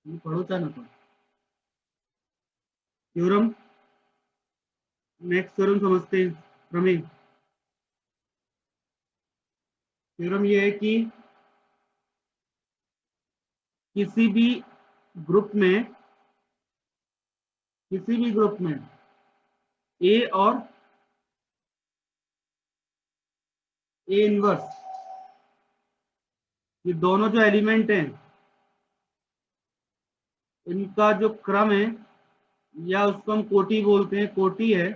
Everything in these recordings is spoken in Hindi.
पढ़ो चाहे ना पढ़ो। थ्योरम, नेक्स्ट थ्योरम समझते हैं प्रमेय। थ्योरम ये है कि किसी भी ग्रुप में ए और ए इनवर्स, ये दोनों जो एलिमेंट हैं इनका जो क्रम है, या उसको हम कोटि बोलते हैं, कोटि है,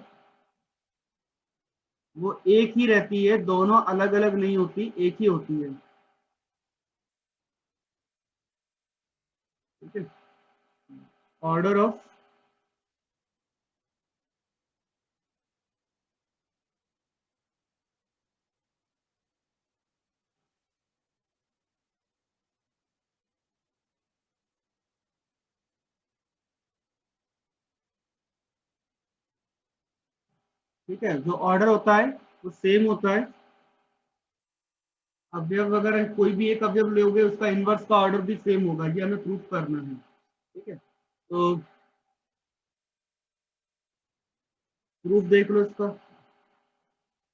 वो एक ही रहती है, दोनों अलग अलग नहीं होती, एक ही होती है। ठीक है, ऑर्डर ऑफ ठीक है, जो ऑर्डर होता है वो सेम होता है। अवयव अगर कोई भी एक अवयव लोगे उसका इनवर्स का ऑर्डर भी सेम होगा, ये हमें प्रूफ करना है। ठीक है, तो प्रूफ देख लो इसका।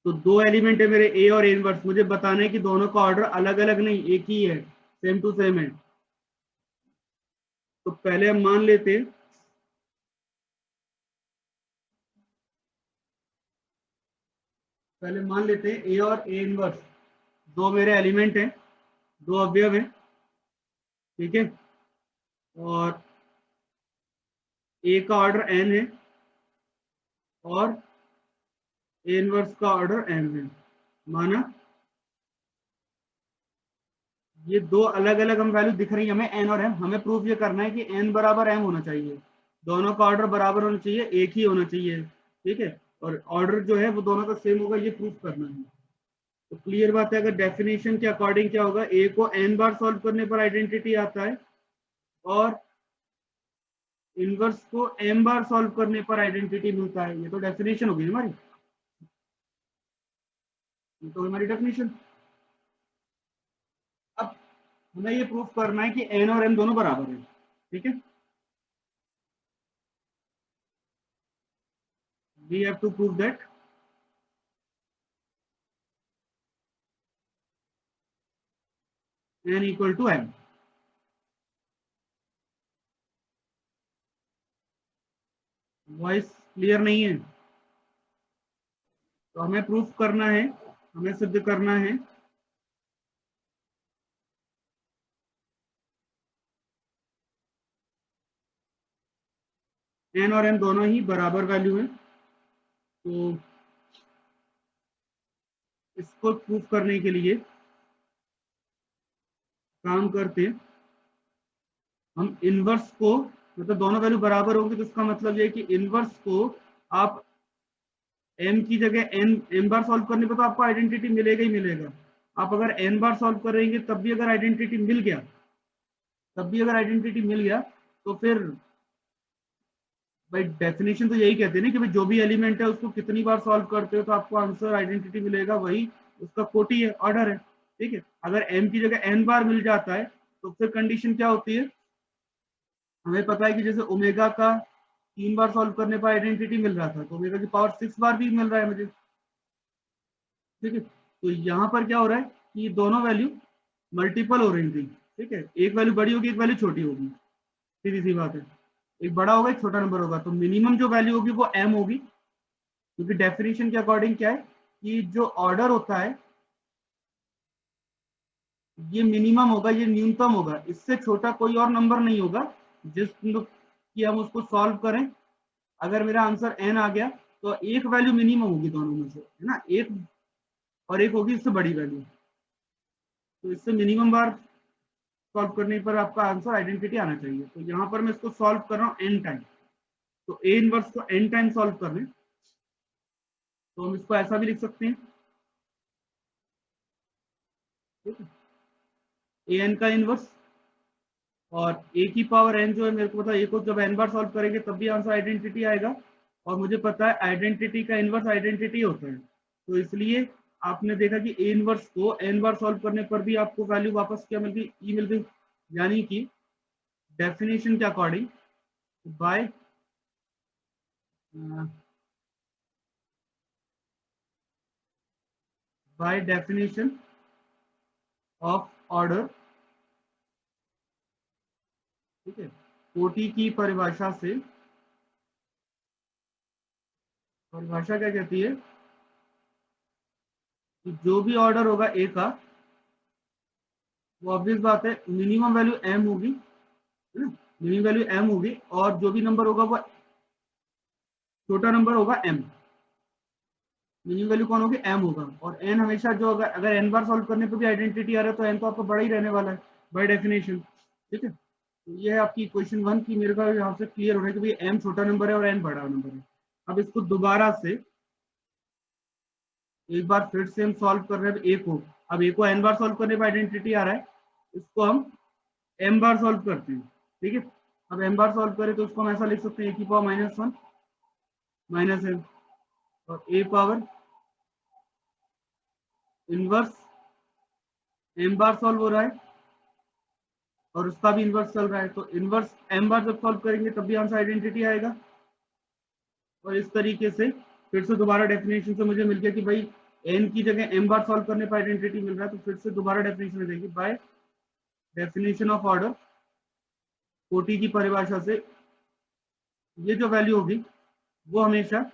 तो दो एलिमेंट है मेरे ए और ए इनवर्स, मुझे बताना है कि दोनों का ऑर्डर अलग अलग नहीं एक ही है, सेम टू सेम है। तो पहले हम मान लेते हैं, ए और ए इनवर्स दो मेरे एलिमेंट हैं, दो अवयव हैं। ठीक है, और ए का ऑर्डर एन है और ए इनवर्स का ऑर्डर एन है। माना ये दो अलग अलग हम वैल्यू दिख रही है हमें, एन और एम। हमें प्रूफ ये करना है कि एन बराबर एम होना चाहिए, दोनों का ऑर्डर बराबर होना चाहिए, एक ही होना चाहिए। ठीक है, और ऑर्डर जो है वो दोनों का सेम होगा, ये प्रूफ करना है। तो क्लियर बात है, अगर डेफिनेशन के अकॉर्डिंग क्या होगा, ए को एन बार सॉल्व करने पर आइडेंटिटी आता है और इनवर्स को एम बार सॉल्व करने पर आइडेंटिटी मिलता है। ये तो डेफिनेशन होगी हमारी, ये तो हमारी डेफिनेशन। अब हमें ये प्रूफ करना है कि एन और एम दोनों बराबर है। ठीक है, we have to prove that n equal to m. Voice clear नहीं है? तो हमें प्रूफ करना है, हमें सिद्ध करना है एन और एम दोनों ही बराबर वैल्यू है। तो इसको प्रूफ करने के लिए काम करते हैं, हम इनवर्स को, मतलब दोनों वैल्यू बराबर होंगे तो इसका मतलब ये है कि इनवर्स को आप m की जगह n बार सॉल्व करने पर तो आपको आइडेंटिटी मिलेगा ही मिलेगा। आप अगर n बार सॉल्व करेंगे तब भी अगर आइडेंटिटी मिल गया, तो फिर भाई डेफिनेशन तो यही कहते हैं ना कि भाई जो भी एलिमेंट है उसको कितनी बार सॉल्व करते हो तो आपको आंसर आइडेंटिटी मिलेगा, वही उसका कोटि है, ऑर्डर है। ठीक है, अगर m की जगह n बार मिल जाता है तो फिर कंडीशन क्या होती है, हमें पता है कि जैसे ओमेगा का 3 बार सॉल्व करने पर आइडेंटिटी मिल रहा था, तो ओमेगा की पावर 6 बार भी मिल रहा है मुझे। ठीक है, तो यहाँ पर क्या हो रहा है कि दोनों वैल्यू मल्टीपल हो रही थी। ठीक है, एक वैल्यू बड़ी होगी, एक वैल्यू छोटी होगी, सीधी सी बात है। एक बड़ा होगा, एक छोटा नंबर होगा, तो मिनिमम जो वैल्यू होगी वो m होगी, क्योंकि डेफिनेशन के अकॉर्डिंग क्या है कि जो ऑर्डर होता है ये मिनिमम होगा, ये न्यूनतम होगा, इससे छोटा कोई और नंबर नहीं होगा जिस कि हम उसको सॉल्व करें। अगर मेरा आंसर n आ गया तो एक वैल्यू मिनिमम होगी दोनों में से, है ना, एक, और एक होगी इससे बड़ी वैल्यू। तो इससे मिनिमम बार सॉल्व करने पर आपका आंसर आइडेंटिटी आना चाहिए। तो यहाँ पर मैं इसको सॉल्व कर रहा हूँ n टाइम, तो a इनवर्स को n टाइम सॉल्व कर रहे हैं, तो हम इसको ऐसा भी लिख सकते हैं। ठीक है, ए एन का इनवर्स और a की पावर n जो है, मेरे को पता है a को जब n बार सॉल्व करेंगे तब भी आंसर आइडेंटिटी आएगा, और मुझे पता है आइडेंटिटी का इनवर्स आइडेंटिटी होता है। तो इसलिए आपने देखा कि a इनवर्स को n बार सॉल्व करने पर भी आपको वैल्यू वापस क्या मिल गई, e मिल गई। यानी कि डेफिनेशन के according by by definition of order, ठीक है, कोटि की परिभाषा से, परिभाषा क्या कहती है कि जो भी ऑर्डर होगा ए का, वो ऑब्वियस बात है मिनिमम वैल्यू एम होगी, है ना, मिनिमम वैल्यू एम होगी, और जो भी नंबर होगा वो छोटा नंबर होगा एम, मिनिमम वैल्यू कौन होगी एम होगा, और एन हमेशा जो अगर एन बार सॉल्व करने पे भी आइडेंटिटी आ रहा है तो एन तो आपका बड़ा ही रहने वाला है बाय डेफिनेशन, ठीक है। तो ये है आपकी क्वेश्चन 1 की, मेरे को यहाँ से क्लियर हो रहा है कि भाई एम छोटा नंबर है और एन बड़ा नंबर है। अब इसको दोबारा से एक बार फिर से हम सॉल्व कर रहे हैं ए को, अब ए को एन बार सॉल्व करने पर आइडेंटिटी आ रहा है, इसको हम एम बार सॉल्व करते हैं, ठीक है। अब एम बार सॉल्व करें तो उसको हम ऐसा लिख सकते हैं ए की पावर -1 माइनस एम, और ए पावर इनवर्स एम बार सॉल्व हो रहा है और उसका भी इनवर्स चल रहा है, तो इनवर्स एम बार जब सॉल्व करेंगे तब भी आंसर आइडेंटिटी आएगा। और इस तरीके से फिर से दोबारा डेफिनेशन से मुझे मिल गया कि भाई एन की जगह एम बार सॉल्व करने पर आइडेंटिटी मिल रहा है, तो फिर से दोबारा डेफिनेशन में देंगे बाय डेफिनेशन ऑफ ऑर्डर, कोटि की परिभाषा से ये जो वैल्यू होगी वो हमेशा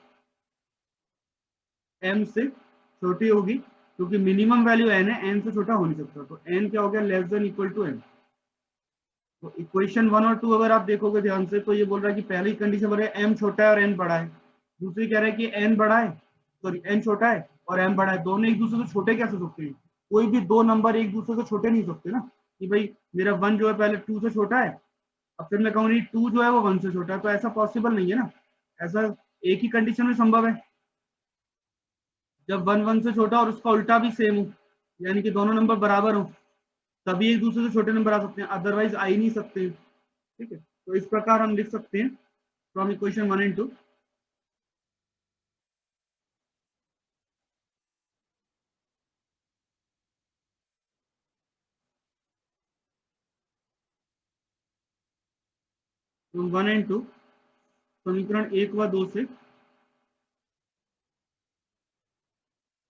एम से छोटी होगी, क्योंकि मिनिमम वैल्यू एन है, एन से छोटा हो नहीं सकता, तो एन क्या हो गया less than equal to n. तो इक्वेशन 1 और 2 अगर आप देखोगे ध्यान से तो ये बोल रहा है कि पहली कंडीशन बोल रहा है एम छोटा है और एन बड़ा है, दूसरी कह रहा है कि एन बड़ा है, सॉरी एन छोटा है और एम बड़ा है, दोनों एक दूसरे से छोटे कैसे सकते हैं, कोई भी दो नंबर एक दूसरे से छोटे नहीं सकते ना, कि भाई मेरा 1 जो है पहले 2 से छोटा है, अब फिर मैं कहूँ नहीं 2 जो है वो 1 से छोटा है, तो ऐसा पॉसिबल नहीं है ना, ऐसा एक ही कंडीशन में संभव है जब 1 1 से छोटा और उसका उल्टा भी सेम हो, यानी कि दोनों नंबर बराबर हो, तभी एक दूसरे से छोटे नंबर आ सकते हैं, अदरवाइज आ ही नहीं सकते, ठीक है। तो इस प्रकार हम लिख सकते हैं from equation 1 and 2। From 1 and 2 समीकरण 1 व 2 से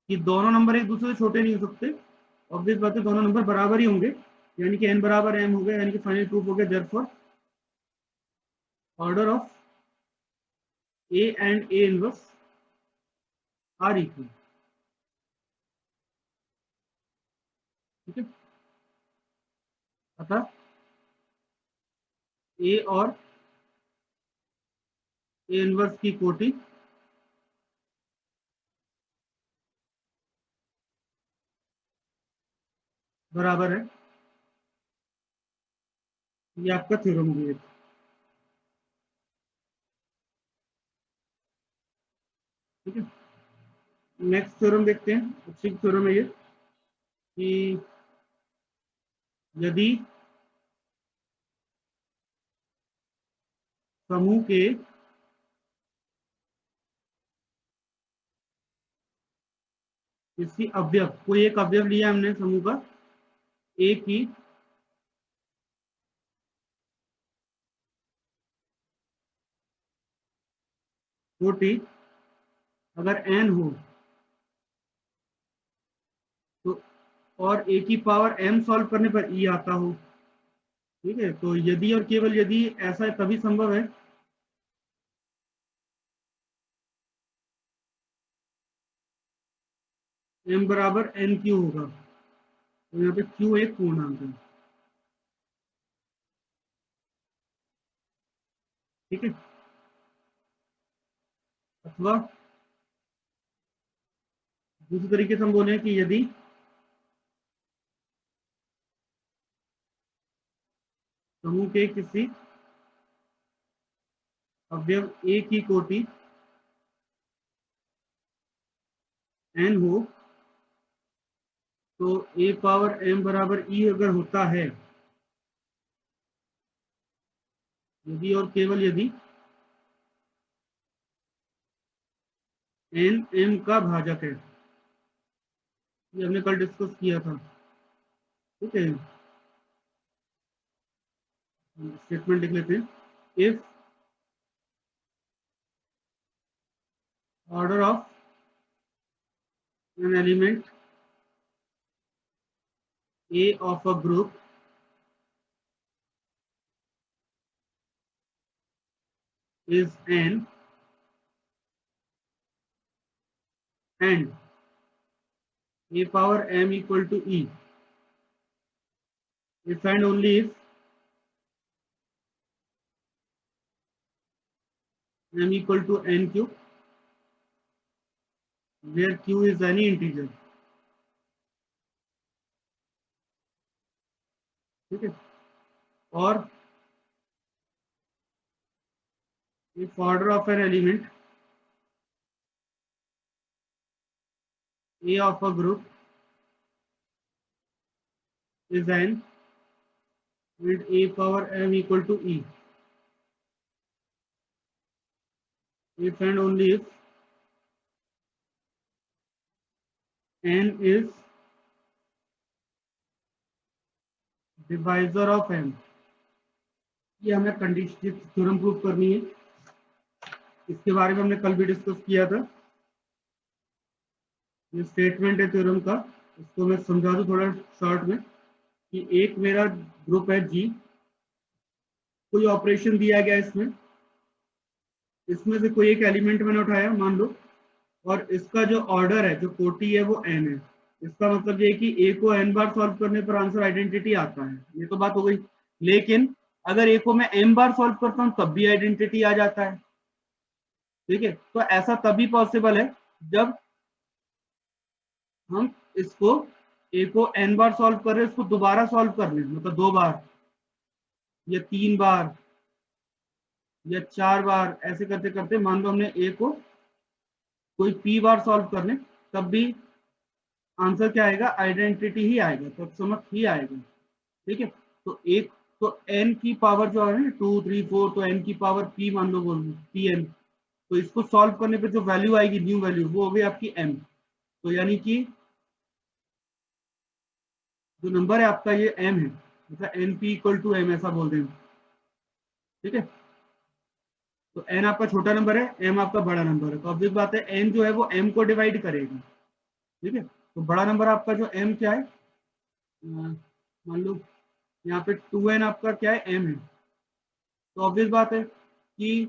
कि दोनों नंबर एक दूसरे से छोटे नहीं हो सकते, ऑब्वियस बात है दोनों नंबर बराबर ही होंगे, यानी कि n बराबर m हो गया, यानी कि फाइनल प्रूफ हो गया therefore order of a and a inverse are equal, ठीक है। अतः a और a इनवर्स की कोटि बराबर है, ये आपका थ्योरम है, ठीक है। नेक्स्ट थ्योरम देखते हैं, अच्छी थ्योरम है ये कि यदि समूह के किसी अवयव, कोई एक अवयव लिया हमने समूह का a की कोटि अगर n हो तो, और a की पावर m सॉल्व करने पर e आता हो, ठीक है। तो यदि और केवल यदि ऐसा तभी संभव है m बराबर n क्यू होगा, तो यहाँ पे q एक पूर्णांक है, ठीक है। अथवा दूसरी तरीके से हम बोले कि यदि समूह के किसी अवयव a की कोटि n हो तो a पावर m बराबर e अगर होता है, यदि और केवल यदि n m का भाजक है, ये हमने कल डिस्कस किया था, ठीक है। स्टेटमेंट लिख लेते हैं, if order of an element A of a group is n and a power m equal to e, if and only if m equal to n cube, where q is any integer. ठीक है, और if order of an element a of a group is n and a power m equal to e, if and only if n is divisor of m. ये हमें कंडीशन थ्योरम प्रूव करनी है, इसके बारे में हमने कल भी डिस्कस किया था। ये स्टेटमेंट है थ्योरम का, इसको मैं समझा दूं थोड़ा शॉर्ट में कि एक मेरा ग्रुप है जी, कोई ऑपरेशन दिया गया इसमें से कोई एक एलिमेंट मैंने उठाया मान लो, और इसका जो ऑर्डर है, जो कोटि है वो n है। इसका मतलब ये कि a को n बार सॉल्व करने पर आंसर आइडेंटिटी आता है, ये तो बात हो गई। लेकिन अगर a को मैं m बार सॉल्व करता हूँ तब भी आइडेंटिटी आ जाता है। ठीक है, तो ऐसा तभी पॉसिबल है जब हम इसको a को n बार सॉल्व कर रहे हैं, इसको दोबारा सॉल्व कर लें, मतलब 2 बार या 3 बार या 4 बार, ऐसे करते करते मान लो हमने a को कोई p बार सॉल्व कर लें, तब भी आंसर क्या आएगा, आइडेंटिटी ही आएगा, तब समझ ही आएगा। ठीक है, तो एक तो n की पावर जो है 2 3 4, तो n की पावर p मान लो बोल pn, तो इसको सॉल्व करने पे जो वैल्यू आएगी, न्यू वैल्यू, वो होगी आपकी m। तो यानी कि जो नंबर है आपका ये m है, मतलब np इक्वल टू m ऐसा बोल दें। ठीक है, तो n आपका छोटा नंबर है, m आपका बड़ा नंबर है, तो ऑब्वियस बात है n जो है वो m को डिवाइड करेगा। ठीक है, तो बड़ा नंबर आपका जो m क्या है, मान लो यहाँ पे 2n आपका क्या है, m है, तो ऑब्वियस बात है कि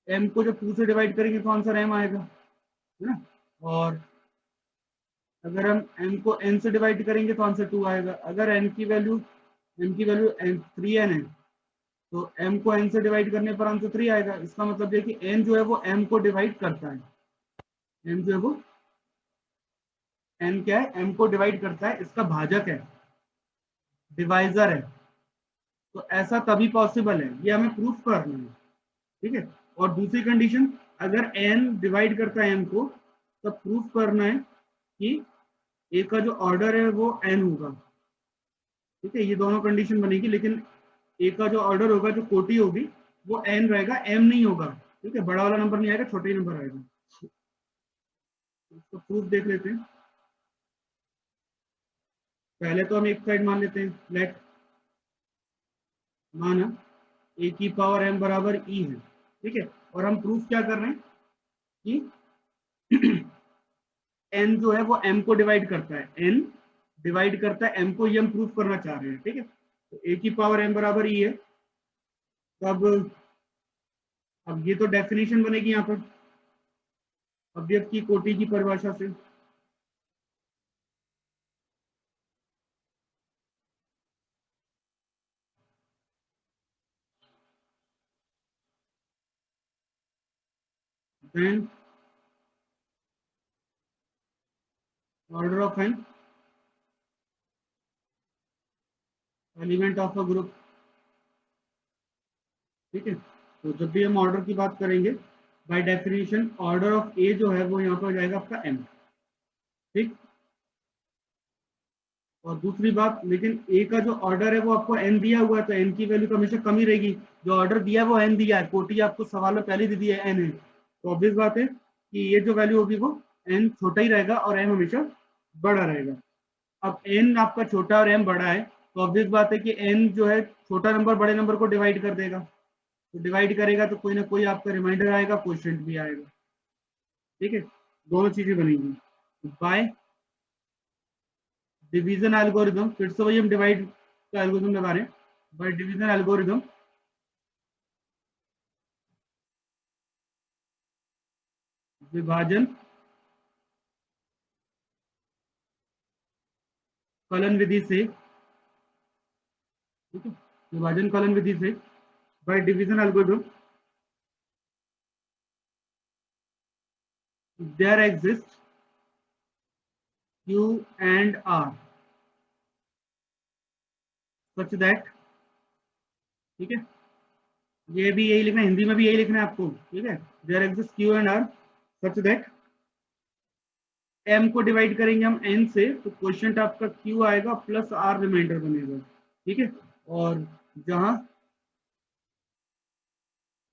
m को जब 2 से डिवाइड करेंगे तो आंसर m आएगा, है ना। और अगर हम m को n से डिवाइड करेंगे तो आंसर 2 आएगा। अगर m की वैल्यू 3n है तो m को n से डिवाइड करने पर आंसर 3 आएगा। इसका मतलब है कि n जो है वो m को डिवाइड करता है, m जो है वो n क्या है, m को डिवाइड करता है, इसका भाजक है, डिवाइजर है। तो ऐसा तभी पॉसिबल है, ये हमें प्रूफ करना है। ठीक है, और दूसरी कंडीशन, अगर n डिवाइड करता है m को, तब प्रूफ करना है कि a का जो ऑर्डर है वो n होगा। ठीक है, ये दोनों कंडीशन बनेगी, लेकिन a का जो ऑर्डर होगा, जो कोटि होगी, वो n रहेगा, m नहीं होगा। ठीक है, बड़ा वाला नंबर नहीं आएगा, छोटा ही नंबर आएगा। इसको प्रूफ देख लेते हैं। पहले तो हम एक साइड मान लेते हैं, लेट माना a की पावर m बराबर e है। ठीक है, और हम प्रूफ क्या कर रहे हैं कि n जो है वो m को डिवाइड करता है, n डिवाइड करता है m को, ये हम प्रूफ करना चाह रहे हैं। ठीक है, तो a की पावर m बराबर e है, तब अब ये तो डेफिनेशन बनेगी यहाँ पर अवयव की कोटि की परिभाषा से। Then order of an element of a group। ठीक है, तो जब भी हम ऑर्डर की बात करेंगे, बाय डेफिनेशन ऑर्डर ऑफ ए जो है वो यहाँ पर हो जाएगा आपका m। ठीक, और दूसरी बात, लेकिन a का जो ऑर्डर है वो आपको n दिया हुआ है, तो n की वैल्यू तो हमेशा कम ही रहेगी। जो ऑर्डर दिया है वो n दिया है, कोटि आपको सवाल में पहले दे दिया है n है, तो ऑब्वियस बात है कि ये जो वैल्यू होगी वो n छोटा ही रहेगा और m हमेशा बड़ा रहेगा। अब n आपका छोटा और m बड़ा है, तो ऑब्वियस बात है कि n जो है छोटा नंबर बड़े नंबर को डिवाइड कर देगा, तो डिवाइड करेगा तो कोई ना कोई आपका रिमाइंडर आएगा, क्वोशिएंट भी आएगा। ठीक है, दोनों चीजें बनेंगी। बाय डिवीजन एल्गोरिदम, फिर से वही हम डिवाइड का एल्गोरिदम लगा रहे हैं। बाय डिवीजन एल्गोरिदम विभाजन कलन विधि से, ठीक है, विभाजन कलन विधि से, by division algorithm there exist Q and R such that, ठीक है, ये भी यही लिखना है, हिंदी में भी यही लिखना है आपको। ठीक है, there exist Q and R such that M को डिवाइड करेंगे हम N से, तो क्वोशिएंट आपका Q आएगा प्लस R रिमाइंडर बनेगा। ठीक है, और जहां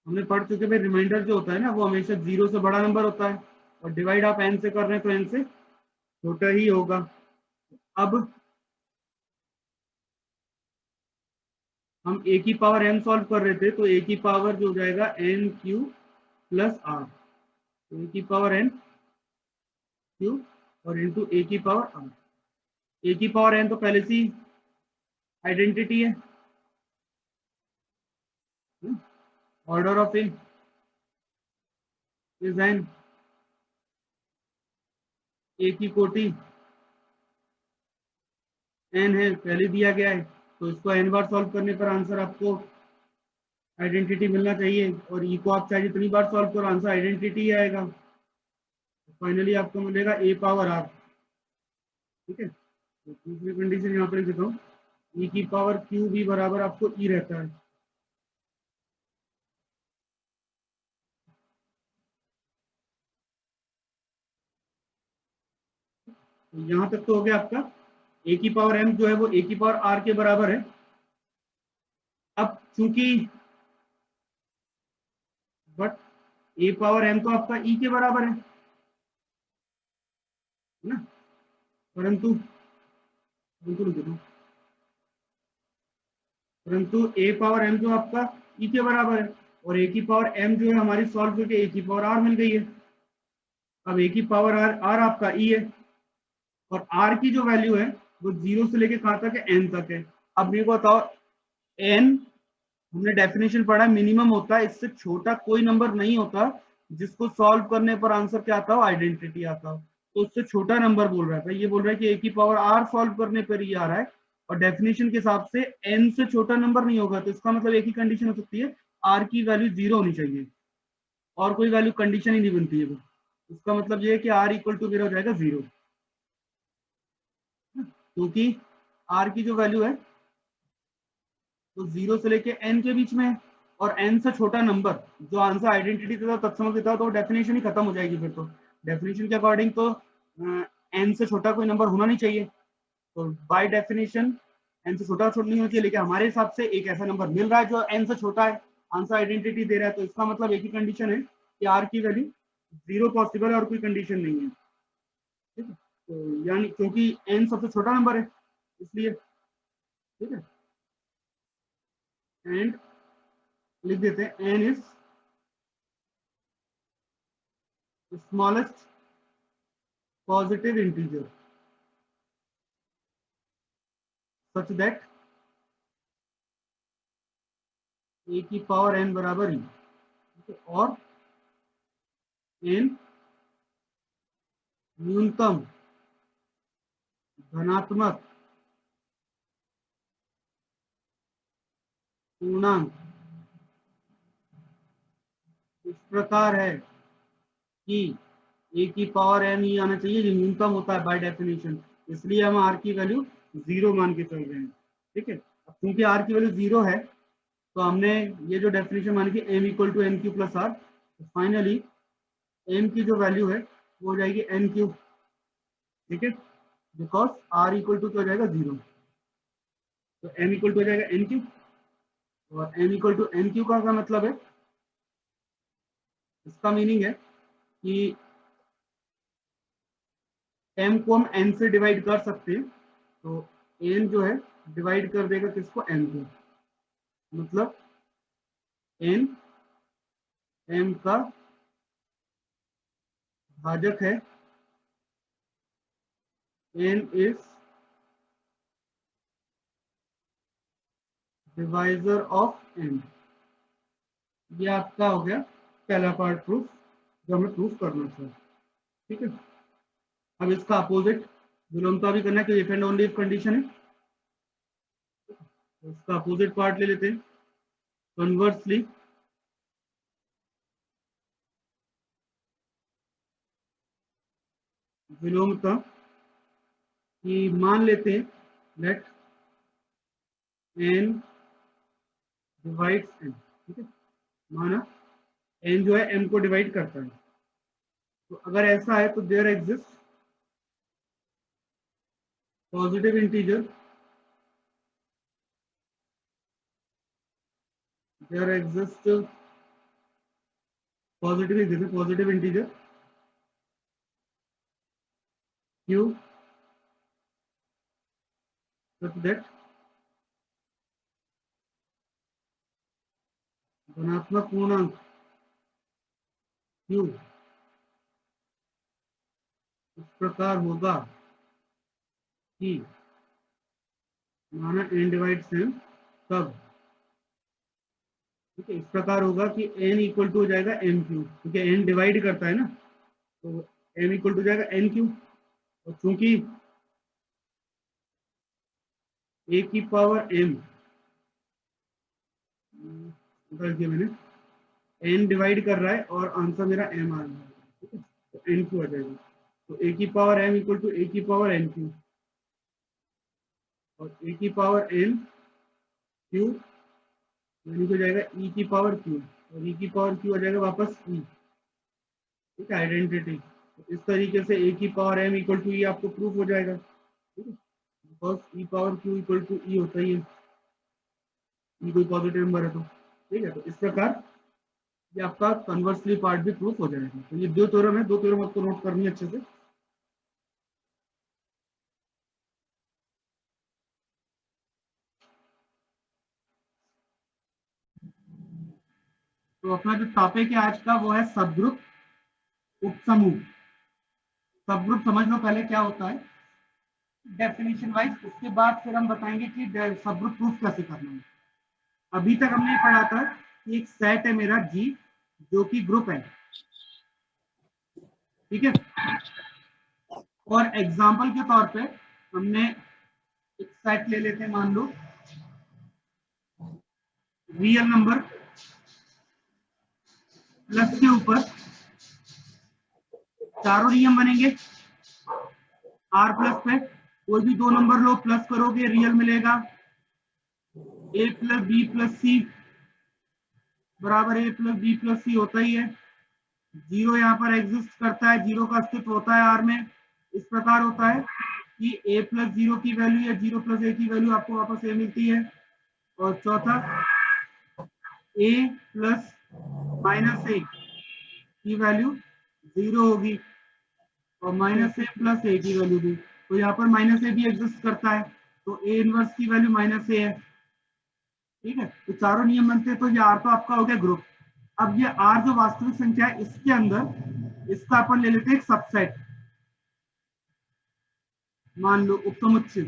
हमने पढ़ चुके भाई रिमाइंडर जो होता है ना वो हमेशा 0 से बड़ा नंबर होता है, और डिवाइड आप N से कर रहे हैं तो N से छोटा ही होगा। अब हम a की पावर m सॉल्व कर रहे थे, तो a की पावर जो हो जाएगा n q प्लस r, तो a की पावर n q और इंटू a की पावर r। a की पावर n तो पहले से आइडेंटिटी है, order of A is an, a की कोटि n है, पहले दिया गया है, तो इसको n बार सॉल्व करने पर आंसर आपको आइडेंटिटी मिलना चाहिए, और e को आप चाहे जितनी बार सॉल्व करो आंसर आइडेंटिटी आएगा। फाइनली आपको मिलेगा a पावर r। ठीक है, तो दूसरी कंडीशन यहाँ पर लिख देता हूँ, e की पावर q भी बराबर आपको e रहता है। तो यहाँ तक तो हो गया आपका, a की पावर m जो है वो a की पावर r के बराबर है। अब चूंकि बट a पावर m तो आपका e के बराबर है ना, परंतु परंतु a पावर m जो आपका e के बराबर है, और a की पावर m जो है हमारी सॉल्व करके a की पावर r मिल गई है। अब a की पावर r आपका e है, और r की जो वैल्यू है वो 0 से लेके कहाँ तक है, n तक है। अब मेरे को बताओ, n हमने डेफिनेशन पढ़ा मिनिमम होता है, इससे छोटा कोई नंबर नहीं होता जिसको सॉल्व करने पर आंसर क्या आता हो, आइडेंटिटी आता हो। तो उससे छोटा नंबर बोल रहा है, ये बोल रहा है कि a की पावर r सॉल्व करने पर ये आ रहा है, और डेफिनेशन के हिसाब से n से छोटा नंबर नहीं होगा, तो इसका मतलब एक ही कंडीशन हो सकती है, r की वैल्यू 0 होनी चाहिए, और कोई वैल्यू कंडीशन ही नहीं बनती है। इसका मतलब ये है कि r इक्वल टू मेरा हो जाएगा 0, क्योंकि r की जो वैल्यू है तो 0 से लेके n के बीच में है, और n से छोटा नंबर जो आंसर आइडेंटिटी देता है तत्समक देता है, तो डेफिनेशन ही खत्म हो जाएगी। फिर तो डेफिनेशन के अकॉर्डिंग तो n से छोटा कोई नंबर होना नहीं चाहिए, तो बाय डेफिनेशन n से छोटा नहीं होना चाहिए, लेकिन हमारे हिसाब से एक ऐसा नंबर मिल रहा है जो n से छोटा है, आंसर आइडेंटिटी दे रहा है, तो इसका मतलब एक ही कंडीशन है कि r की वैल्यू 0 पॉसिबल है और कोई कंडीशन नहीं है। ठीक है, तो यानी क्योंकि n सबसे छोटा नंबर है इसलिए। ठीक है, एंड लिख देते हैं n is smallest positive integer such that a की पावर n बराबर ही, और n न्यूनतम धनात्मक पूर्णांक इस प्रकार है कि a की पावर n ही आना चाहिए, जो न्यूनतम होता है बाय डेफिनेशन, इसलिए हम r की वैल्यू 0 मान के चल रहे हैं। ठीक है, अब क्योंकि r की वैल्यू 0 है, तो हमने ये जो डेफिनेशन मानी कि m equal to n q plus r, finally m की जो वैल्यू है वो हो जाएगी एन क्यू। ठीक है, बिकॉज r इक्वल टू क्या हो जाएगा 0, तो m इक्वल टू हो जाएगा एन क्यू, और m equal to n q का क्या मतलब है, इसका मीनिंग है कि m को हम n से डिवाइड कर सकते हैं, तो n जो है डिवाइड कर देगा किसको, m को, मतलब n m का भाजक है, n is divisor of m। ये आपका हो गया पहला पार्ट प्रूफ, जो हमें प्रूफ करना था। ठीक है, अब इसका अपोजिट विलोमता भी करना है, क्योंकि if and only if condition है। इसका अपोजिट पार्ट ले लेते हैं, कन्वर्सली विलोमता कि मान लेते हैं लेट n डिवाइड्स m। ठीक है, माना n जो है m को डिवाइड करता है, तो अगर ऐसा है तो there exist positive integer, there exist positive integer q such that धनात्मक पूर्णांक q इस प्रकार होगा कि माना n डिवाइड्स m, तब ठीक है इस प्रकार होगा कि n इक्वल टू हो जाएगा m क्यू, क्योंकि n डिवाइड करता है ना, तो m इक्वल टू हो जाएगा n क्यू। और चूंकि a की पावर m उधर दिया मैंने, n डिवाइड कर रहा है और आंसर मेरा m आ रहा है, ठीक है, तो n क्यू आ जाएगा। तो a की power m equal to a की पावर n क्यू, और a की पावर n क्यू यानी कि हो जाएगा e की पावर q, और e की पावर q आ जाएगा वापस e। ठीक है, आइडेंटिटी। तो इस तरीके से a की power m equal to e आपको प्रूफ हो जाएगा। ठीक है, because e power q equal to e होता ही है, e कोई पॉजिटिव नंबर है तो। ठीक है, तो इस प्रकार ये आपका कन्वर्सली पार्ट भी प्रूफ हो जाएगा। तो ये दो थ्योरम है, दो थ्योरम आपको नोट करनी है अच्छे से। तो अपना जो टॉपिक है आज का वो है सबग्रुप उपसमूह। सबग्रुप समझ लो पहले क्या होता है डेफिनेशन वाइज, उसके बाद फिर हम बताएंगे कि सबग्रुप प्रूफ कैसे करना है। अभी तक हमने पढ़ा था कि एक सेट है मेरा जी जो कि ग्रुप है। ठीक है, और एग्जांपल के तौर पे हमने एक सेट ले लेते हैं, मान लो रियल नंबर प्लस के ऊपर चारों नियम बनेंगे। आर प्लस पे कोई भी दो नंबर लो, प्लस करोगे रियल मिलेगा। ए प्लस बी प्लस सी बराबर ए प्लस बी प्लस सी होता ही है। जीरो यहाँ पर एग्जिस्ट करता है, जीरो का अस्तित्व होता है आर में। इस प्रकार होता है कि ए प्लस जीरो की वैल्यू या जीरो प्लस ए की वैल्यू आपको वापस ए मिलती है। और चौथा ए प्लस माइनस ए की वैल्यू जीरो होगी, और माइनस ए प्लस ए की वैल्यू भी। तो यहाँ पर माइनस ए भी एग्जिस्ट करता है, तो ए इनवर्स की वैल्यू माइनस ए है। ठीक है, तो चारों नियम बनते हैं, तो ये आर तो आपका हो गया ग्रुप। अब ये आर जो वास्तविक संख्या है इसके अंदर इसका अपन ले लेते हैं एक सबसेट, मान लो उपसमुच्चय।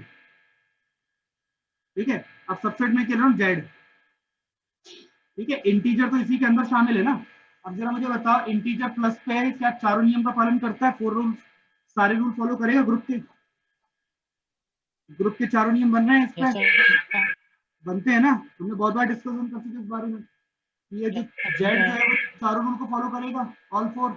ठीक है, अब सबसेट में कह रहा हूँ जेड। ठीक है, इंटीजर तो इसी के अंदर शामिल है ना। अब जरा मुझे बताओ इंटीजर प्लस पे है, क्या चारों नियम का पालन करता है, फोर रूल सारे रूल फॉलो करेगा ग्रुप के? ग्रुप के चारों नियम बन रहे हैं इस पे? बनते हैं ना, हमने बहुत बार डिस्कशन कर चुके इस बारे में। ये जो जेड जो है वो चारों रूल को फॉलो करेगा, ऑल फोर।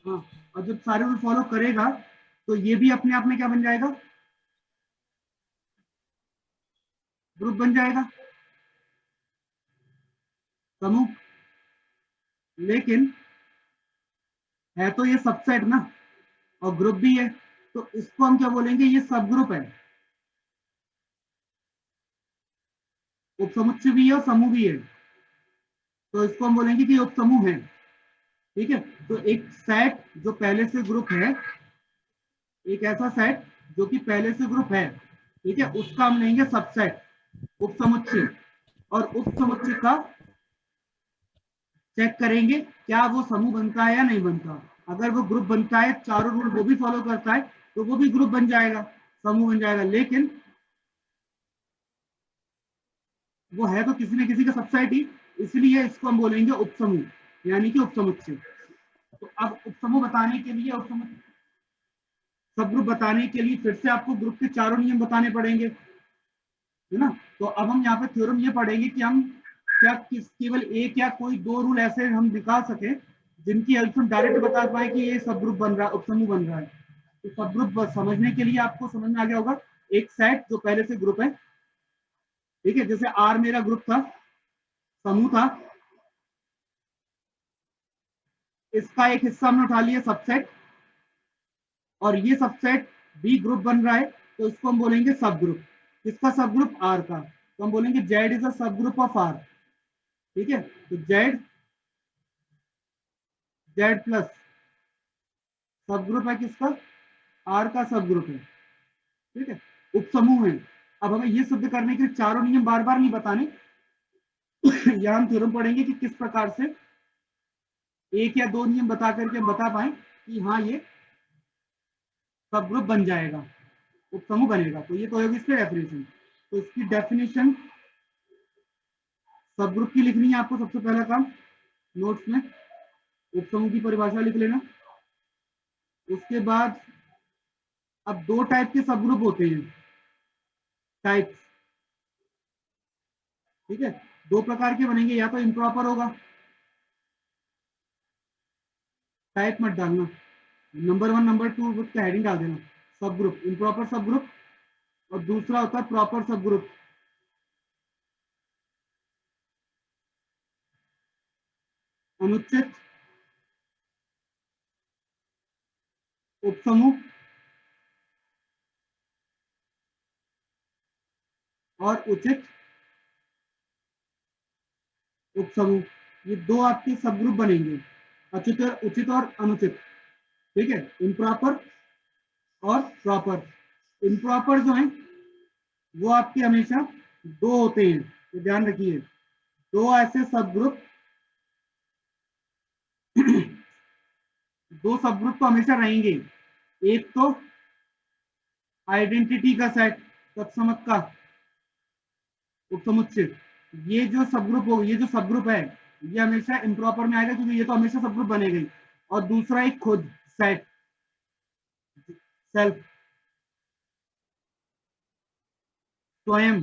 हाँ, और जब सारे रूल फॉलो करेगा तो ये भी अपने आप में क्या बन जाएगा, ग्रुप बन जाएगा, समूह। लेकिन है तो ये सबसेट ना, और ग्रुप भी है, तो इसको हम क्या बोलेंगे, ये सब ग्रुप है। उपसमुच्चय भी है और समूह भी है, तो इसको हम बोलेंगे कि उपसमूह है। ठीक है, तो एक सेट जो पहले से ग्रुप है, एक ऐसा सेट जो कि पहले से ग्रुप है, ठीक है, उसका हम लेंगे सबसेट, उपसमुच्चय, और उपसमुच्चय का चेक करेंगे क्या वो समूह बनता है या नहीं बनता। अगर वो ग्रुप बनता है, चारों रूल वो भी फॉलो करता है, तो वो भी ग्रुप बन जाएगा, समूह बन जाएगा। लेकिन वो है तो किसी न किसी का सबसेट ही, इसलिए इसको हम बोलेंगे उपसमूह, यानी कि उपसमुच्चय। तो अब उपसमूह बताने के लिए, उपसमूह सब ग्रुप बताने के लिए फिर से आपको ग्रुप के चारों नियम बताने पड़ेंगे, है ना। तो अब हम यहाँ पे थ्योरम ये पढ़ेंगे कि हम क्या केवल एक या कोई दो रूल ऐसे हम निकाल सके जिनकी हेल्प से हम डायरेक्ट बता पाए कि ये सब ग्रुप बन रहा है, उपसमूह बन रहा है। तो सब ग्रुप समझने के लिए आपको समझ में आ गया होगा, एक सेट जो पहले से ग्रुप है, ठीक है, जैसे आर मेरा ग्रुप था, समूह था, इसका एक हिस्सा हमने उठा लिया सबसेट, और ये सबसेट बी ग्रुप बन रहा है, तो इसको हम बोलेंगे सब ग्रुप। किसका सब ग्रुप? आर का। तो हम बोलेंगे जेड इज अ सब ग्रुप ऑफ आर, ठीक है। तो जेड, जेड प्लस सब ग्रुप है किसका? आर का सब ग्रुप है, ठीक है, उपसमूह है। अब हमें ये सिद्ध करने के लिए चारों नियम बार बार नहीं बताने, या हम थ्योरम पढ़ेंगे कि किस प्रकार से एक या दो नियम बता करके हम बता पाए कि हाँ ये सब ग्रुप बन जाएगा, उपसमूह बनेगा। तो ये तो होगी इसकी डेफिनेशन। तो इसकी डेफिनेशन सब ग्रुप की लिखनी है आपको सबसे पहला काम नोट्स में, उपसमूह की परिभाषा लिख लेना। उसके बाद अब दो टाइप के सब ग्रुप होते हैं, टाइप्स, ठीक है, दो प्रकार के बनेंगे, या तो इम्प्रॉपर होगा, टाइप मत डालना, नंबर 1 नंबर 2 का हेडिंग डाल देना, सब ग्रुप, इम्प्रॉपर सब ग्रुप। और दूसरा होता है प्रॉपर सब ग्रुप, अनुचित उपसमूह और उचित उपसमूह, ये दो आपके सब ग्रुप बनेंगे, उचित और अनुचित, ठीक है, इम्प्रॉपर और प्रॉपर। इम्प्रॉपर जो है वो आपके हमेशा दो होते हैं, तो ध्यान रखिए, दो ऐसे सब ग्रुप दो सब ग्रुप तो हमेशा रहेंगे, एक तो आइडेंटिटी का सेट, तत्समक का उपसमुच्चय, ये जो सब ग्रुप हो, ये जो सब ग्रुप है ये हमेशा इम्प्रॉपर में आएगा क्योंकि ये तो हमेशा सब ग्रुप बनेगा। और दूसरा एक खुद सेट, सेल्फ, स्वयं,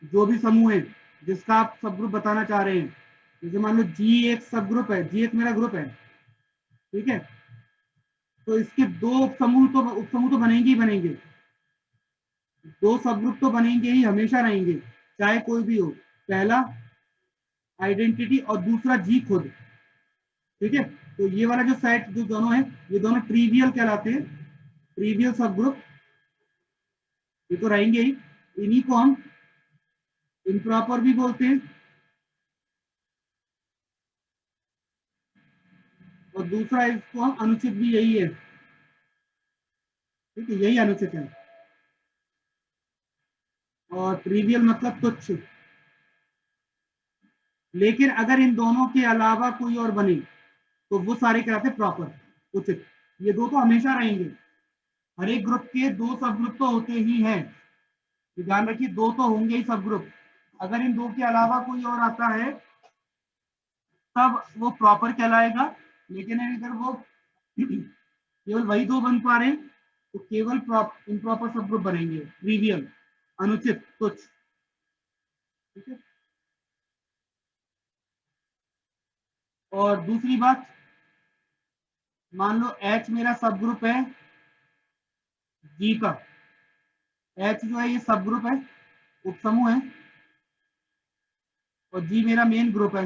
जो भी समूह है जिसका आप सब ग्रुप बताना चाह रहे हैं, जैसे मान लो जी एक सब ग्रुप है, जी एक मेरा ग्रुप है, ठीक है, तो इसके दो उपसमूह तो बनेंगे ही बनेंगे, दो सब ग्रुप तो बनेंगे ही, हमेशा रहेंगे, चाहे कोई भी हो, पहला आइडेंटिटी और दूसरा जी खुद, ठीक है। तो ये वाला जो सेट जो दोनों है, ये दोनों ट्रिवियल कहलाते हैं, ट्रिवियल सब ग्रुप, ये तो रहेंगे ही, इन्हीं को हम इम्प्रॉपर भी बोलते हैं, और दूसरा इसको हम अनुचित भी, यही है, ठीक है, यही अनुचित है। और ट्रिवियल मतलब तुच्छ। लेकिन अगर इन दोनों के अलावा कोई और बने तो वो सारे कहलाते प्रॉपर, उचित। ये दो तो हमेशा रहेंगे, हर एक ग्रुप के दो सब ग्रुप तो होते ही हैं, ध्यान रखिए, दो तो होंगे ही सब ग्रुप। अगर इन दो के अलावा कोई और आता है तब वो प्रॉपर कहलाएगा, लेकिन अगर वो केवल वही दो बन पा रहे हैं तो केवल इम्प्रॉपर सब ग्रुप बनेंगे, ट्रिवियल, अनुचित, तुच्छ, ठीक है। और दूसरी बात, मान लो एच मेरा सब ग्रुप है जी का, एच जो है ये सब ग्रुप है, उपसमूह है, और जी मेरा मेन ग्रुप है,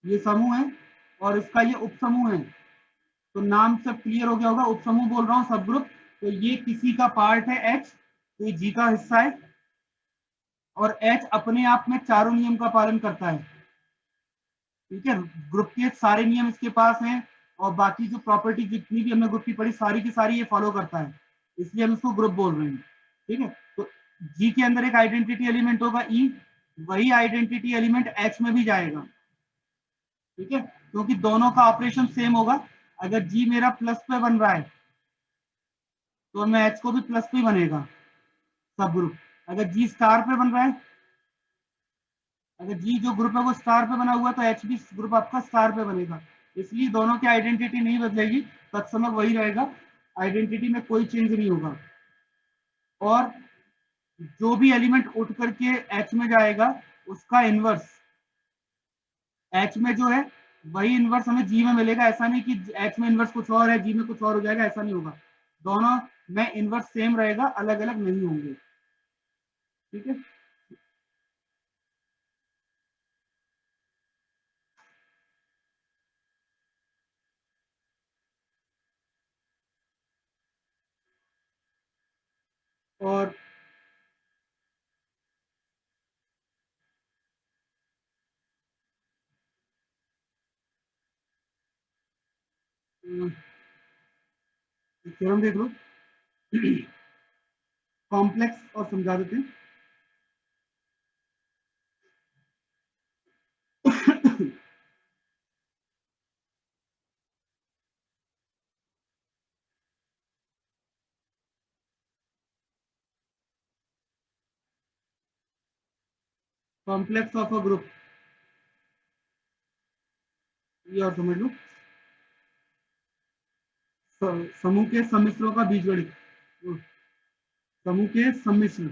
ये समूह है, और इसका ये उपसमूह है। तो नाम सब क्लियर हो गया होगा, उपसमूह बोल रहा हूँ, सब ग्रुप, तो ये किसी का पार्ट है एच, तो ये जी का हिस्सा है, और एच अपने आप में चारों नियम का पालन करता है, ठीक है, ग्रुप के सारे नियम इसके पास हैं, और बाकी जो प्रॉपर्टी जितनी भी हमने ग्रुप की पढ़ी सारी की सारी ये फॉलो करता है, इसलिए हम इसको ग्रुप बोल रहे हैं। ठीक है, तो जी के अंदर एक आइडेंटिटी एलिमेंट होगा ई, वही आइडेंटिटी एलिमेंट एच में भी जाएगा। ठीक है, क्योंकि दोनों का ऑपरेशन सेम होगा। अगर जी मेरा प्लस पे बन रहा है तो मैं एच को भी प्लस पे बनेगा सब ग्रुप। अगर जी स्टार पे बन रहा है, अगर जी जो ग्रुप है वो स्टार पे बना हुआ तो एच भी ग्रुप आपका स्टार पे बनेगा। इसलिए दोनों की आइडेंटिटी नहीं बदलेगी, तत्समक वही रहेगा, आइडेंटिटी में कोई चेंज नहीं होगा। और जो भी एलिमेंट उठ करके एच में जाएगा उसका इनवर्स एच में जो है वही इनवर्स हमें जी में मिलेगा। ऐसा नहीं कि एच में इनवर्स कुछ और है जी में कुछ और हो जाएगा, ऐसा नहीं होगा। दोनों में इनवर्स सेम रहेगा, अलग अलग नहीं होंगे। ठीक है, और थ्योरम देख लो कॉम्प्लेक्स और समझा देते हैं। कॉम्प्लेक्स ऑफ अ ग्रुप, ये और समझ लो, समूह के सम्मिश्रों का बीजगणित, समूह के सम्मिश्र,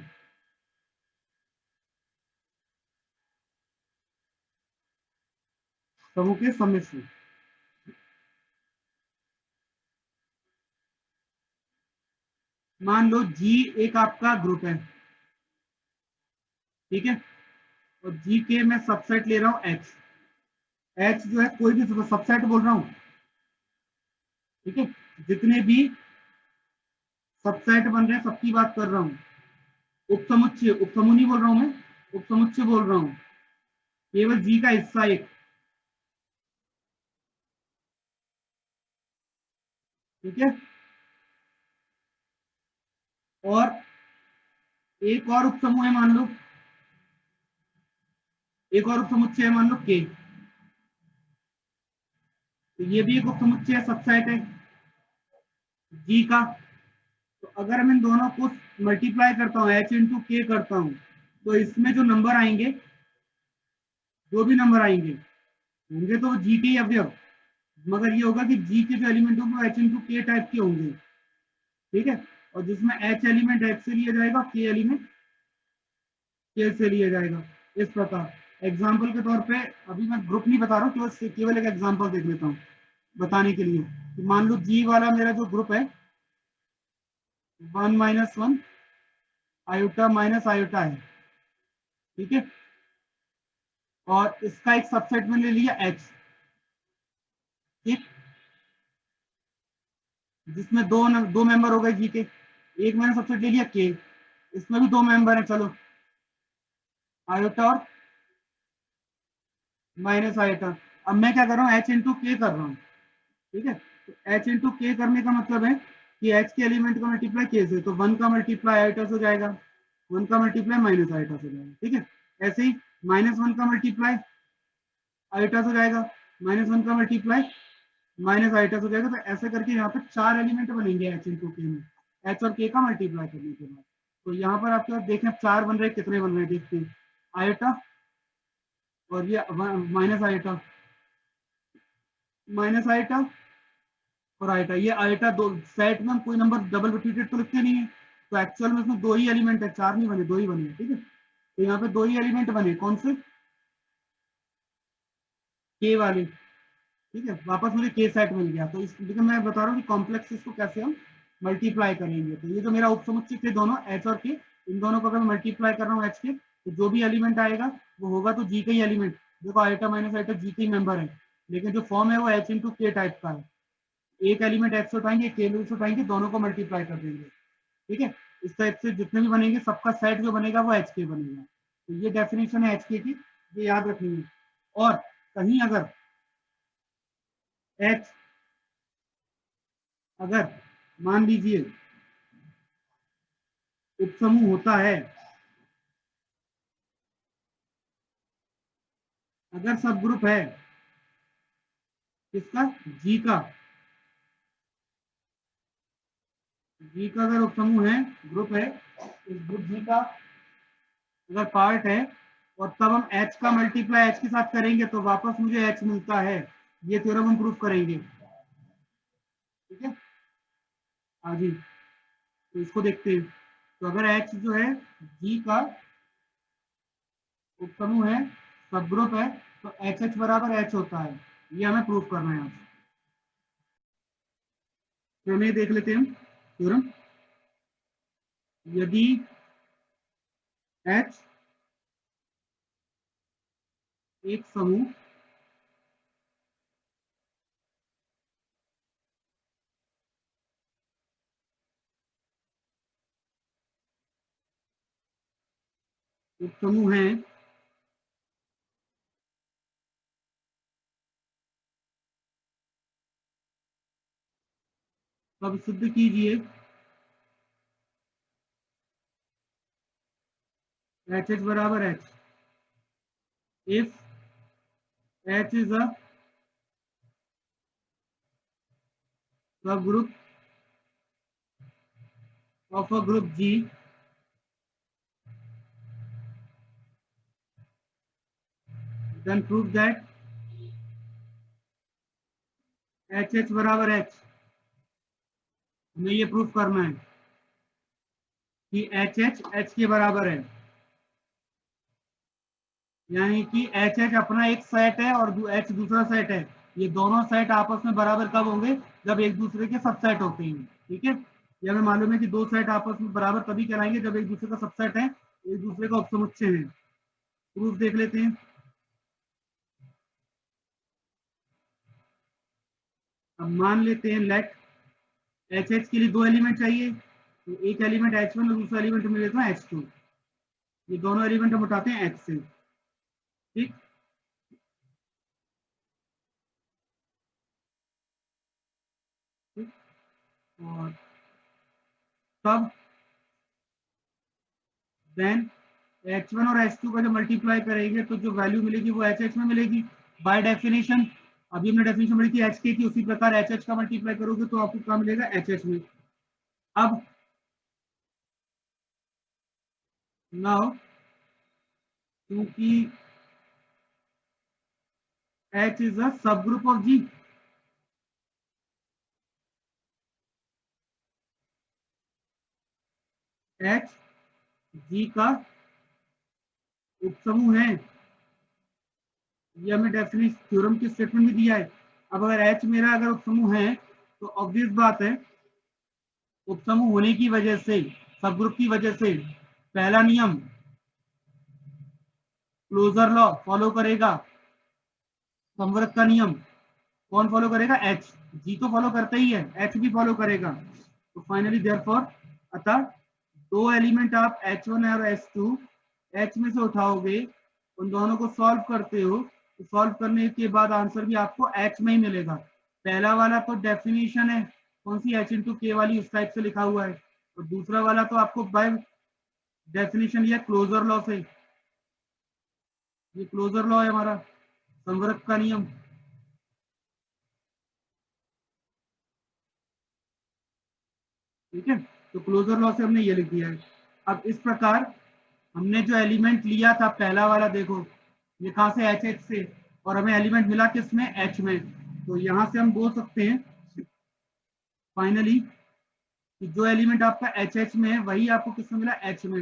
समूह के सम्मिश्र। मान लो जी एक आपका ग्रुप है, ठीक है, और जी के मैं सबसेट ले रहा हूं एच। एच जो है कोई भी सबसेट बोल रहा हूं, ठीक है, जितने भी सबसेट बन रहे हैं सबकी बात कर रहा हूं। उपसमुच्चय, उपसमूह नहीं बोल रहा हूं मैं, उपसमुच्चय बोल रहा हूं, केवल जी का हिस्सा एक। ठीक है, और एक और उपसमूह है मान लो, एक और उपसमुच्चय है मान लो के, तो ये भी एक उपसमुच्चय है, सबसेट है जी का। तो अगर मैं इन दोनों को मल्टीप्लाई करता हूँ एच इंटू के करता हूँ, तो इसमें जो नंबर आएंगे, जो भी नंबर आएंगे होंगे तो जी के ही अवयव, मगर ये होगा कि जी के जो एलिमेंट होंगे वो एच इंटू के टाइप के होंगे। ठीक है, और जिसमें एच एलिमेंट एच से लिया जाएगा, के एलिमेंट के से लिया जाएगा। इस प्रकार एग्जाम्पल के तौर पे, अभी मैं ग्रुप नहीं बता रहा हूँ, केवल एक एग्जाम्पल देख लेता हूँ बताने के लिए कि मान लो जी वाला मेरा जो ग्रुप है 1 - 1 आयोटा माइनस आयोटा है। ठीक है, और इसका एक सबसेट में ले लिया एच, ठीक, जिसमें दो मेंबर हो गए जी के। एक मैंने सबसेट ले लिया के, इसमें भी दो मेंबर है, चलो आयोटा और माइनस आयोटा। अब मैं क्या कर रहा हूँ, एच इंटू के कर रहा हूँ। ठीक है, तो एच इंटू के करने का मतलब है कि एच के एलिमेंट का मल्टीप्लाई के से, तो 1 का मल्टीप्लाई आयोटा से हो जाएगा, 1 का मल्टीप्लाई माइनस आयोटा से हो जाएगा। ठीक है, ऐसे ही -1 का मल्टीप्लाई आयोटा से हो जाएगा, -1 का मल्टीप्लाई माइनस आयोटा से हो जाएगा। तो ऐसे करके यहाँ पे 4 एलिमेंट बनेंगे एच इंटू के में, एच और के का मल्टीप्लाई करने के बाद। तो यहाँ पर आपके पास देखें 4 बन रहे, कितने बन रहे हैं देखते हैं, आयोटा और ये माइनस आयोटा, माइनस आयोटा और आयोटा। ये आयोटा दो सेट में, कोई नंबर डबल रिपीटेड तो लिखते नहीं है, तो एक्चुअल में इसमें दो ही एलिमेंट है, 4 नहीं बने, दो ही बने। ठीक है, तो यहाँ पे दो ही एलिमेंट बने, कौन से, के वाले। ठीक है, वापस मुझे के सेट मिल गया। तो इस, लेकिन मैं बता रहा हूँ कि कॉम्प्लेक्स इसको कैसे हम मल्टीप्लाई करेंगे। तो ये जो मेरा उपसमुच्चय थे दोनों एच और के, इन दोनों को अगर मैं मल्टीप्लाई कर रहा हूँ एच के, तो जो भी एलिमेंट आएगा वो होगा तो जी का ही एलिमेंट। देखो आयोटा माइनस आयोटा जी का ही मेंबर है, लेकिन जो फॉर्म है वो एच इंटू के टाइप का है। एक एलिमेंट एच से उठाएंगे, के से उठाएंगे, दोनों को मल्टीप्लाई कर देंगे। ठीक है, इस टाइप से जितने भी बनेंगे सबका सेट जो बनेगा वो एच के बनेगा। तो ये डेफिनेशन है एच के की, ये याद रखनी है। और कहीं अगर एच अगर मान लीजिए उपसमूह होता है, अगर सब ग्रुप है किसका, जी का, जी का अगर उपसमूह है, ग्रुप है, इस ग्रुप जी का अगर पार्ट है, और तब हम h का मल्टीप्लाई h के साथ करेंगे तो वापस मुझे h मिलता है, ये थ्योरम हम प्रूव करेंगे। ठीक है, हाँ जी, तो इसको देखते हैं। तो अगर h जो है g का उपसमूह है, सब ग्रुप है, तो एच एच बराबर एच होता है, ये हमें प्रूव करना है। तो हमें देख लेते हैं थ्योरम। यदि एच एक समूह उपसमूह है तब सिद्ध कीजिए एच एच बराबर H if H is a subgroup of a group G, then prove that H H बराबर एच, हमें ये प्रूफ करना है कि एच एच एच के बराबर है, यानी कि एच एच अपना एक सेट है और एच दूसरा सेट है, ये दोनों सेट आपस में बराबर कब होंगे, जब एक दूसरे के सबसेट होते हैं। ठीक है, ये हमें मालूम है कि दो सेट आपस में बराबर तभी कहलाएंगे जब एक दूसरे का सबसेट है, एक दूसरे का उपसमुच्चय है। प्रूफ देख लेते हैं। अब मान लेते हैं लेट एच एच के लिए दो एलिमेंट चाहिए, तो एक एलिमेंट एच वन और दूसरा एलिमेंट मिल लेता है एच टू, ये दोनों एलिमेंट हम उठाते हैं एच से। ठीक, और तब देन H1 और H2 का जब मल्टीप्लाई करेंगे तो जो वैल्यू मिलेगी वो HH में मिलेगी बाय डेफिनेशन। अभी हमने डेफिनेशन पढ़ी थी HK की, उसी प्रकार HH का मल्टीप्लाई करोगे तो आपको क्या मिलेगा HH में। अब नाउ क्योंकि H इज अ सब group of G, H G का उपसमूह है, ये हमें डेफिनेशन थ्योरम की स्टेटमेंट में दिया है। अब अगर H मेरा अगर उपसमूह है तो ऑब्वियस बात है उपसमूह होने की वजह से, सब ग्रुप की वजह से पहला नियम क्लोजर लॉ फॉलो करेगा, संवर्त का नियम कौन फॉलो करेगा, एच, जी तो फॉलो करता ही है, एच भी फॉलो करेगा। तो फाइनली देयरफॉर अतः दो एलिमेंट आप H1 और H2 एच में से उठाओगे, उन दोनों को सॉल्व करते हो, तो सॉल्व करने के बाद आंसर भी आपको एच में ही मिलेगा। पहला वाला तो डेफिनेशन है कौन सी, एच इंटू के वाली, उस टाइप से लिखा हुआ है, और दूसरा वाला तो आपको बाय डेफिनेशन लिया क्लोजर लॉ से, ये क्लोजर लॉ है हमारा संवर्त का नियम। ठीक है, तो क्लोजर लॉ से हमने ये लिख दिया है। अब इस प्रकार हमने जो एलिमेंट लिया था पहला वाला, देखो ये कहां से, एच एच से, और हमें एलिमेंट मिला किसमें, एच में, तो यहां से हम बोल सकते हैं फाइनली कि जो एलिमेंट आपका एच एच में है वही आपको किसमें मिला, एच में,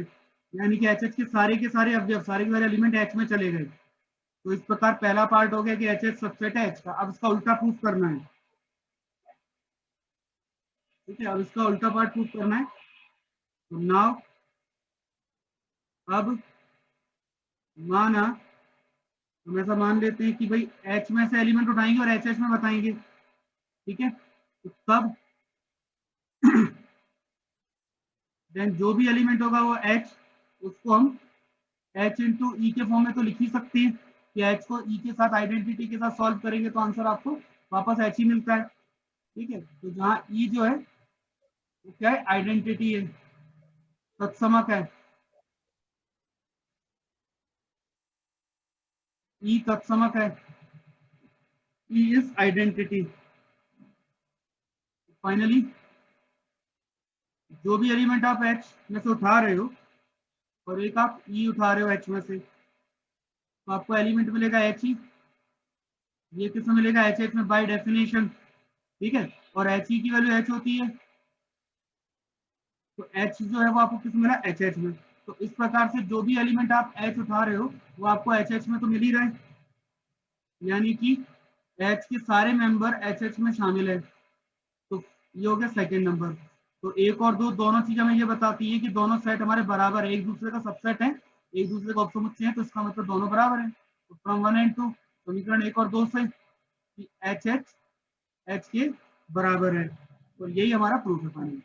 यानी कि एच एच के सारे अवयव, सारे के सारे एलिमेंट एच में चले गए। तो इस प्रकार पहला पार्ट हो गया कि एच एच सबसेट है एच का। अब इसका उल्टा प्रूफ करना है। ठीक है, अब इसका उल्टा पार्ट प्रूफ करना है। तो नाउ अब माना हम ऐसा मान लेते हैं कि भाई एच में से एलिमेंट उठाएंगे और एच एच में बताएंगे। ठीक है, तो तब देन जो भी एलिमेंट होगा वो एच, उसको हम एच इंटू ई के फॉर्म में तो लिख ही सकते हैं कि एच को ई के साथ आइडेंटिटी के साथ सॉल्व करेंगे तो आंसर आपको वापस एच ही मिलता है। ठीक है, तो जहाँ ई जो है वो क्या है, आइडेंटिटी है, तत्समक है, ई तत्समक है, ई इज आइडेंटिटी। फाइनली जो भी एलिमेंट आप एच में से उठा रहे हो और एक आप ई उठा रहे हो एच में से, तो आपको एलिमेंट मिलेगा एच ई। ये किसमें मिलेगा, एच एच में बाय डेफिनेशन। ठीक है, और एच ई की वैल्यू एच होती है, तो एच जो है वो आपको किस मिला, एच एच में। तो इस प्रकार से जो भी एलिमेंट आप एच उठा रहे हो वो आपको एच एच में तो मिल ही रहा है, यानी कि एच के सारे मेंबर एच एच में शामिल है। तो ये हो गया सेकेंड नंबर। तो एक और दो दोनों चीज हमें ये बताती है कि दोनों सेट हमारे बराबर है, एक दूसरे का सबसेट है, एक दूसरे का उपसमुच्चय है, तो इसका मतलब दोनों बराबर है। तो फ्रॉम 1 एंड 2 समीकरण 1 और 2 से कि एच एच एच के बराबर है, और यही हमारा प्रूफ है फाइनल।